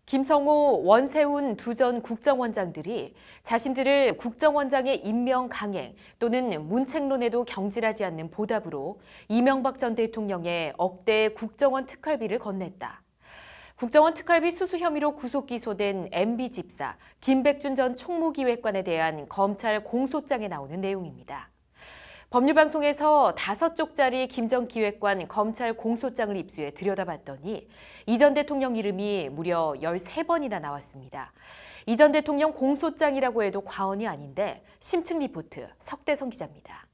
김성호, 원세훈 두 전 국정원장들이 자신들을 국정원장의 임명 강행 또는 문책론에도 경질하지 않는 보답으로 이명박 전 대통령의 억대 국정원 특활비를 건넸다. 국정원 특활비 수수 혐의로 구속 기소된 MB 집사 김백준 전 총무기획관에 대한 검찰 공소장에 나오는 내용입니다. 법률방송에서 5쪽짜리 김 전 기획관 검찰 공소장을 입수해 들여다봤더니 이 전 대통령 이름이 무려 13번이나 나왔습니다. 이 전 대통령 공소장이라고 해도 과언이 아닌데 심층 리포트 석대성 기자입니다.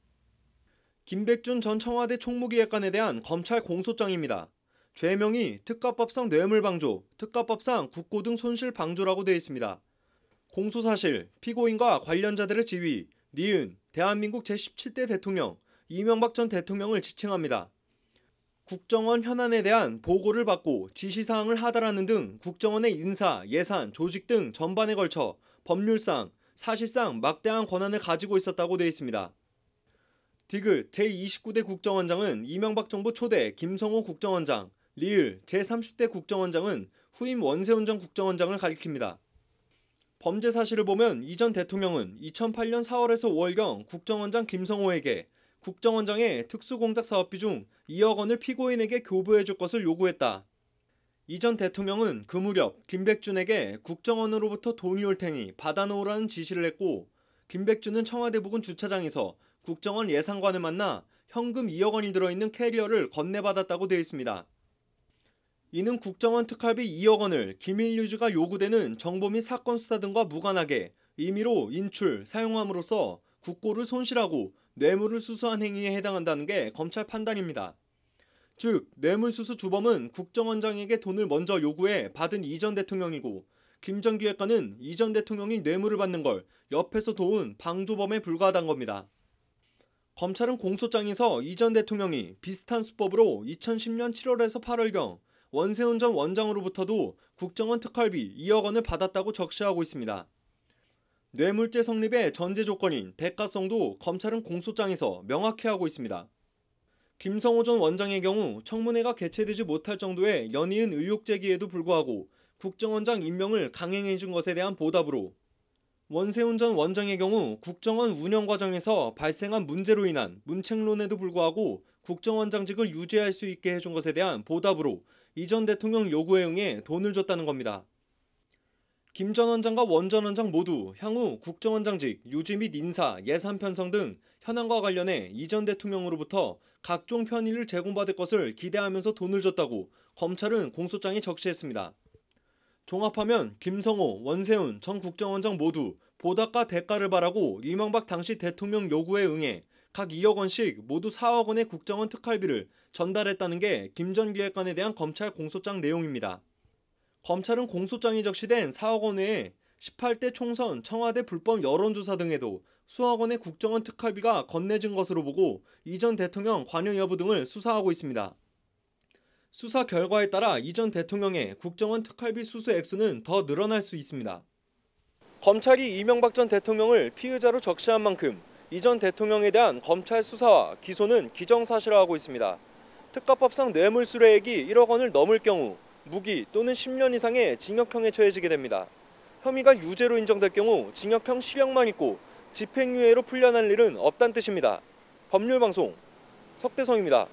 김백준 전 청와대 총무기획관에 대한 검찰 공소장입니다. 죄명이 특가법상 뇌물방조, 특가법상 국고 등 손실방조라고 되어 있습니다. 공소사실, 피고인과 관련자들의 지위, 니은, 대한민국 제17대 대통령 이명박 전 대통령을 지칭합니다. 국정원 현안에 대한 보고를 받고 지시사항을 하달하는 등 국정원의 인사, 예산, 조직 등 전반에 걸쳐 법률상, 사실상 막대한 권한을 가지고 있었다고 되어 있습니다. 디귿 제29대 국정원장은 이명박 정부 초대 김성호 국정원장, 리을 제30대 국정원장은 후임 원세훈 전 국정원장을 가리킵니다. 범죄 사실을 보면 이 전 대통령은 2008년 4월에서 5월경 국정원장 김성호에게 국정원장의 특수공작 사업비 중 2억 원을 피고인에게 교부해줄 것을 요구했다. 이 전 대통령은 그 무렵 김백준에게 국정원으로부터 돈이 올 테니 받아놓으라는 지시를 했고, 김백준은 청와대 부근 주차장에서 국정원 예산관을 만나 현금 2억 원이 들어있는 캐리어를 건네받았다고 되어 있습니다. 이는 국정원 특활비 2억 원을 기밀 유지가 요구되는 정보 및 사건 수사 등과 무관하게 임의로 인출, 사용함으로써 국고를 손실하고 뇌물을 수수한 행위에 해당한다는 게 검찰 판단입니다. 즉, 뇌물수수 주범은 국정원장에게 돈을 먼저 요구해 받은 이 전 대통령이고, 김 전 기획관은 이 전 대통령이 뇌물을 받는 걸 옆에서 도운 방조범에 불과하다는 겁니다. 검찰은 공소장에서 이 전 대통령이 비슷한 수법으로 2010년 7월에서 8월경 원세훈 전 원장으로부터도 국정원 특활비 2억 원을 받았다고 적시하고 있습니다. 뇌물죄 성립의 전제 조건인 대가성도 검찰은 공소장에서 명확히 하고 있습니다. 김성호 전 원장의 경우 청문회가 개최되지 못할 정도의 연이은 의혹 제기에도 불구하고 국정원장 임명을 강행해 준 것에 대한 보답으로, 원세훈 전 원장의 경우 국정원 운영 과정에서 발생한 문제로 인한 문책론에도 불구하고 국정원장직을 유지할 수 있게 해준 것에 대한 보답으로 이 전 대통령 요구에 응해 돈을 줬다는 겁니다. 김 전 원장과 원 전 원장 모두 향후 국정원장직 유지 및 인사, 예산 편성 등 현안과 관련해 이 전 대통령으로부터 각종 편의를 제공받을 것을 기대하면서 돈을 줬다고 검찰은 공소장에 적시했습니다. 종합하면 김성호, 원세훈 전 국정원장 모두 보답과 대가를 바라고 이명박 당시 대통령 요구에 응해 각 2억 원씩 모두 4억 원의 국정원 특활비를 전달했다는 게 김 전 기획관에 대한 검찰 공소장 내용입니다. 검찰은 공소장이 적시된 4억 원 외에 18대 총선, 청와대 불법 여론조사 등에도 수억 원의 국정원 특활비가 건네진 것으로 보고 이 전 대통령 관여 여부 등을 수사하고 있습니다. 수사 결과에 따라 이 전 대통령의 국정원 특활비 수수 액수는 더 늘어날 수 있습니다. 검찰이 이명박 전 대통령을 피의자로 적시한 만큼 이 전 대통령에 대한 검찰 수사와 기소는 기정사실화하고 있습니다. 특가법상 뇌물 수뢰액이 1억 원을 넘을 경우 무기 또는 10년 이상의 징역형에 처해지게 됩니다. 혐의가 유죄로 인정될 경우 징역형 실형만 있고 집행유예로 풀려날 일은 없다는 뜻입니다. 법률방송 석대성입니다.